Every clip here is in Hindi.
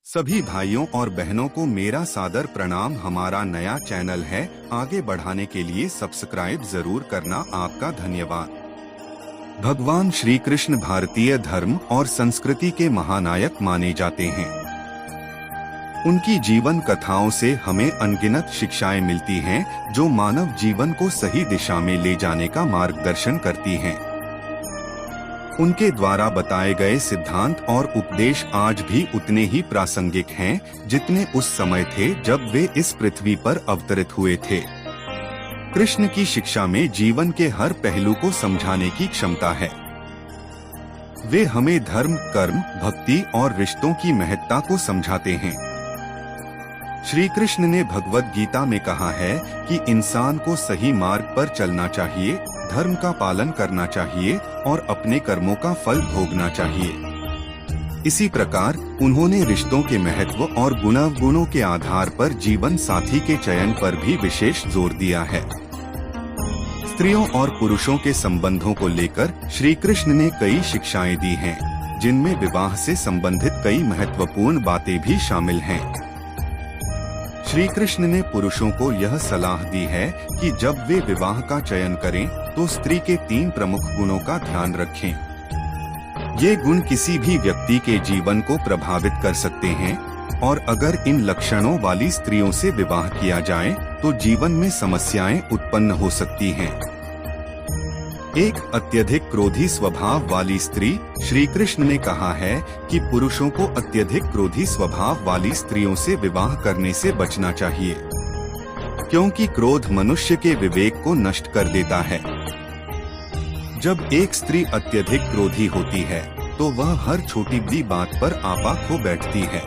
सभी भाइयों और बहनों को मेरा सादर प्रणाम। हमारा नया चैनल है, आगे बढ़ाने के लिए सब्सक्राइब जरूर करना। आपका धन्यवाद। भगवान श्री कृष्ण भारतीय धर्म और संस्कृति के महानायक माने जाते हैं। उनकी जीवन कथाओं से हमें अनगिनत शिक्षाएं मिलती हैं, जो मानव जीवन को सही दिशा में ले जाने का मार्गदर्शन करती हैं। उनके द्वारा बताए गए सिद्धांत और उपदेश आज भी उतने ही प्रासंगिक हैं, जितने उस समय थे जब वे इस पृथ्वी पर अवतरित हुए थे। कृष्ण की शिक्षा में जीवन के हर पहलू को समझाने की क्षमता है। वे हमें धर्म, कर्म, भक्ति और रिश्तों की महत्ता को समझाते हैं। श्री कृष्ण ने भगवद गीता में कहा है कि इंसान को सही मार्ग पर चलना चाहिए, धर्म का पालन करना चाहिए और अपने कर्मों का फल भोगना चाहिए। इसी प्रकार उन्होंने रिश्तों के महत्व और गुणों के आधार पर जीवन साथी के चयन पर भी विशेष जोर दिया है। स्त्रियों और पुरुषों के संबंधों को लेकर श्री कृष्ण ने कई शिक्षाएं दी हैं, जिनमें विवाह से संबंधित कई महत्वपूर्ण बातें भी शामिल हैं। श्री कृष्ण ने पुरुषों को यह सलाह दी है कि जब वे विवाह का चयन करें तो स्त्री के 3 प्रमुख गुणों का ध्यान रखें। ये गुण किसी भी व्यक्ति के जीवन को प्रभावित कर सकते हैं और अगर इन लक्षणों वाली स्त्रियों से विवाह किया जाए तो जीवन में समस्याएं उत्पन्न हो सकती हैं। 1. अत्यधिक क्रोधी स्वभाव वाली स्त्री। श्री कृष्ण ने कहा है कि पुरुषों को अत्यधिक क्रोधी स्वभाव वाली स्त्रियों से विवाह करने से बचना चाहिए, क्योंकि क्रोध मनुष्य के विवेक को नष्ट कर देता है। जब एक स्त्री अत्यधिक क्रोधी होती है तो वह हर छोटी बड़ी बात पर आपा खो बैठती है।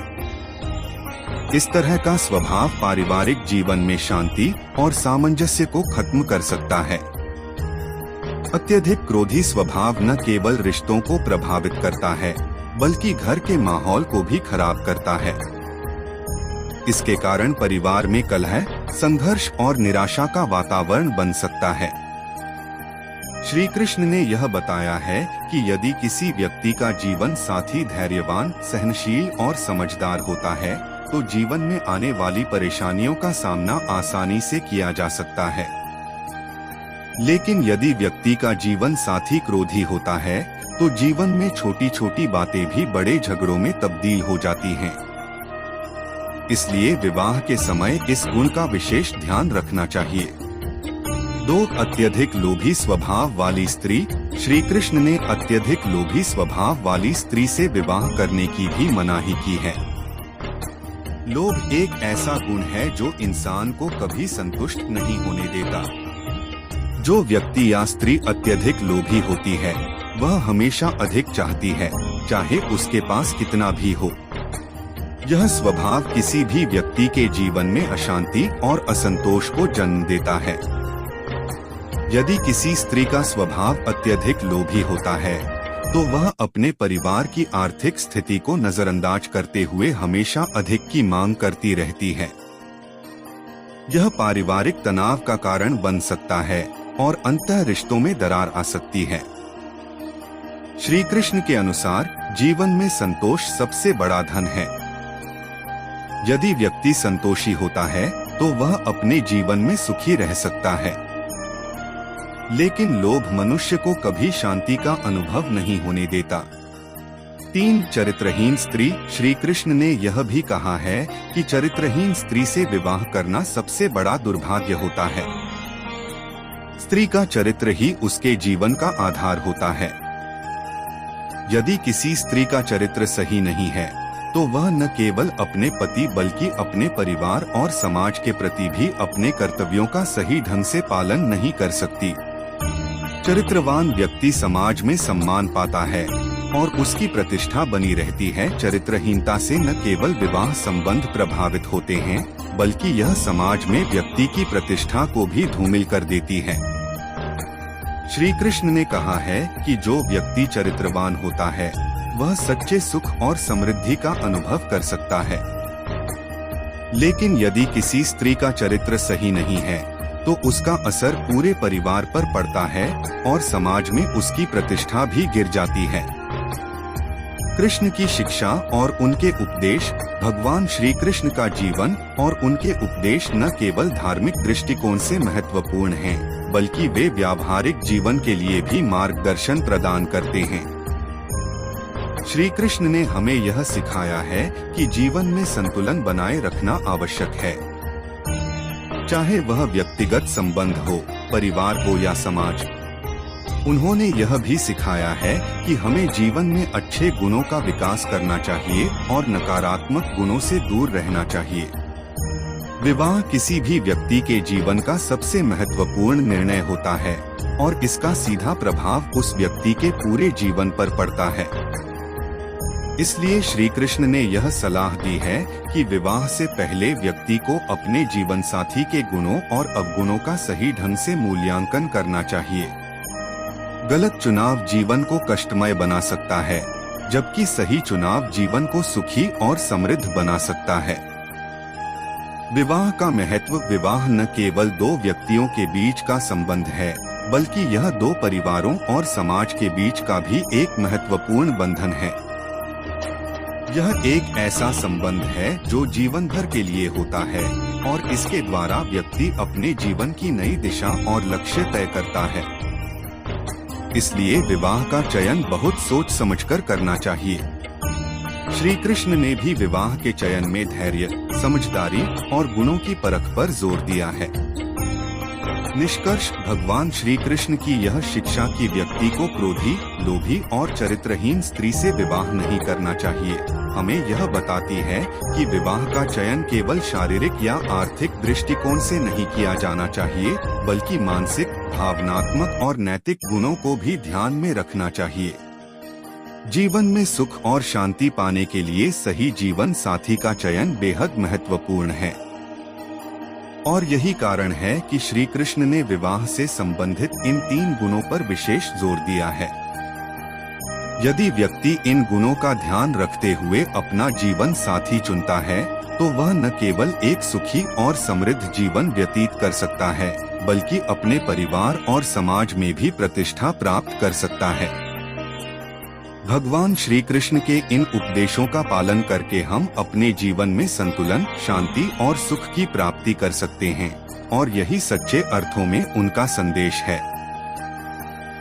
इस तरह का स्वभाव पारिवारिक जीवन में शांति और सामंजस्य को खत्म कर सकता है। अत्यधिक क्रोधी स्वभाव न केवल रिश्तों को प्रभावित करता है, बल्कि घर के माहौल को भी खराब करता है। इसके कारण परिवार में कलह, संघर्ष और निराशा का वातावरण बन सकता है। श्री कृष्ण ने यह बताया है कि यदि किसी व्यक्ति का जीवन साथी धैर्यवान, सहनशील और समझदार होता है, तो जीवन में आने वाली परेशानियों का सामना आसानी से किया जा सकता है। लेकिन यदि व्यक्ति का जीवन साथी क्रोधी होता है, तो जीवन में छोटी छोटी बातें भी बड़े झगड़ों में तब्दील हो जाती हैं। इसलिए विवाह के समय इस गुण का विशेष ध्यान रखना चाहिए। 2. अत्यधिक लोभी स्वभाव वाली स्त्री। श्री कृष्ण ने अत्यधिक लोभी स्वभाव वाली स्त्री से विवाह करने की भी मनाही की है। लोभ एक ऐसा गुण है जो इंसान को कभी संतुष्ट नहीं होने देता। जो व्यक्ति या स्त्री अत्यधिक लोभी होती है, वह हमेशा अधिक चाहती है, चाहे उसके पास कितना भी हो। यह स्वभाव किसी भी व्यक्ति के जीवन में अशांति और असंतोष को जन्म देता है। यदि किसी स्त्री का स्वभाव अत्यधिक लोभी होता है, तो वह अपने परिवार की आर्थिक स्थिति को नजरअंदाज करते हुए हमेशा अधिक की मांग करती रहती है। यह पारिवारिक तनाव का कारण बन सकता है और अंतः रिश्तों में दरार आ सकती है। श्री कृष्ण के अनुसार जीवन में संतोष सबसे बड़ा धन है। यदि व्यक्ति संतोषी होता है तो वह अपने जीवन में सुखी रह सकता है। लेकिन लोभ मनुष्य को कभी शांति का अनुभव नहीं होने देता। 3. चरित्रहीन स्त्री। श्री कृष्ण ने यह भी कहा है कि चरित्रहीन स्त्री से विवाह करना सबसे बड़ा दुर्भाग्य होता है। स्त्री का चरित्र ही उसके जीवन का आधार होता है। यदि किसी स्त्री का चरित्र सही नहीं है, तो वह न केवल अपने पति बल्कि अपने परिवार और समाज के प्रति भी अपने कर्तव्यों का सही ढंग से पालन नहीं कर सकती। चरित्रवान व्यक्ति समाज में सम्मान पाता है और उसकी प्रतिष्ठा बनी रहती है। चरित्रहीनता से न केवल विवाह संबंध प्रभावित होते हैं, बल्कि यह समाज में व्यक्ति की प्रतिष्ठा को भी धूमिल कर देती है। श्री कृष्ण ने कहा है कि जो व्यक्ति चरित्रवान होता है, वह सच्चे सुख और समृद्धि का अनुभव कर सकता है। लेकिन यदि किसी स्त्री का चरित्र सही नहीं है, तो उसका असर पूरे परिवार पर पड़ता है और समाज में उसकी प्रतिष्ठा भी गिर जाती है। कृष्ण की शिक्षा और उनके उपदेश, भगवान श्री कृष्ण का जीवन और उनके उपदेश न केवल धार्मिक दृष्टिकोण से महत्वपूर्ण हैं, बल्कि वे व्यावहारिक जीवन के लिए भी मार्गदर्शन प्रदान करते हैं। श्री कृष्ण ने हमें यह सिखाया है कि जीवन में संतुलन बनाए रखना आवश्यक है, चाहे वह व्यक्तिगत संबंध हो, परिवार हो या समाज। उन्होंने यह भी सिखाया है कि हमें जीवन में अच्छे गुणों का विकास करना चाहिए और नकारात्मक गुणों से दूर रहना चाहिए। विवाह किसी भी व्यक्ति के जीवन का सबसे महत्वपूर्ण निर्णय होता है और इसका सीधा प्रभाव उस व्यक्ति के पूरे जीवन पर पड़ता है। इसलिए श्री कृष्ण ने यह सलाह दी है कि विवाह से पहले व्यक्ति को अपने जीवन साथी के गुणों और अवगुणों का सही ढंग से मूल्यांकन करना चाहिए। गलत चुनाव जीवन को कष्टमय बना सकता है, जबकि सही चुनाव जीवन को सुखी और समृद्ध बना सकता है। विवाह का महत्व। विवाह न केवल दो व्यक्तियों के बीच का संबंध है, बल्कि यह दो परिवारों और समाज के बीच का भी एक महत्वपूर्ण बंधन है। यह एक ऐसा संबंध है जो जीवन भर के लिए होता है और इसके द्वारा व्यक्ति अपने जीवन की नई दिशा और लक्ष्य तय करता है। इसलिए विवाह का चयन बहुत सोच समझकर करना चाहिए। श्री कृष्ण ने भी विवाह के चयन में धैर्य, समझदारी और गुणों की परख पर जोर दिया है। निष्कर्ष, भगवान श्री कृष्ण की यह शिक्षा कि व्यक्ति को क्रोधी, लोभी और चरित्रहीन स्त्री से विवाह नहीं करना चाहिए, हमें यह बताती है कि विवाह का चयन केवल शारीरिक या आर्थिक दृष्टिकोण से नहीं किया जाना चाहिए, बल्कि मानसिक, भावनात्मक और नैतिक गुणों को भी ध्यान में रखना चाहिए। जीवन में सुख और शांति पाने के लिए सही जीवन साथी का चयन बेहद महत्वपूर्ण है और यही कारण है कि श्री कृष्ण ने विवाह से संबंधित इन 3 गुणों पर विशेष जोर दिया है। यदि व्यक्ति इन गुणों का ध्यान रखते हुए अपना जीवन साथी चुनता है, तो वह न केवल एक सुखी और समृद्ध जीवन व्यतीत कर सकता है, बल्कि अपने परिवार और समाज में भी प्रतिष्ठा प्राप्त कर सकता है। भगवान श्री कृष्ण के इन उपदेशों का पालन करके हम अपने जीवन में संतुलन, शांति और सुख की प्राप्ति कर सकते हैं और यही सच्चे अर्थों में उनका संदेश है।